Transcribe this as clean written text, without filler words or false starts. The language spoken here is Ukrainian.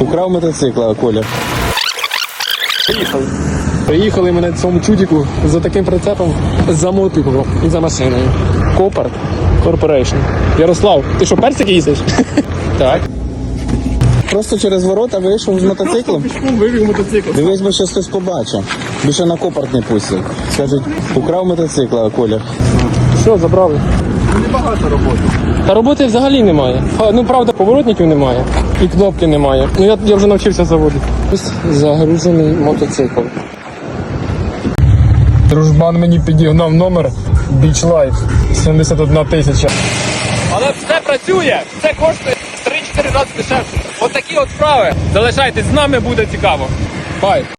Украв мотоцикла, Коля. Приїхали мене цьому чудіку за таким прицепом за мотиком і за машиною. Копарт Корпорейшн. Ярослав, ти що, персики їздиш? Так. Просто через ворота вийшов з мотоциклом. Вивів мотоцикл. Дивись, бо щас хтось побачив. Більше на Копарт не пустять. Скажуть, украв мотоцикла, Коля. Все, забрали. Небагато роботи. Та роботи взагалі немає. Ну, правда, поворотників немає. І кнопки немає. Ну, я вже навчився заводити. Ось загружений мотоцикл. Дружбан мені підігнав номер Beach Life 71 тисяча. Але все працює, все коштує 3-4 рази дешевше. Отакі от справи. Залишайтесь з нами, буде цікаво. Бай!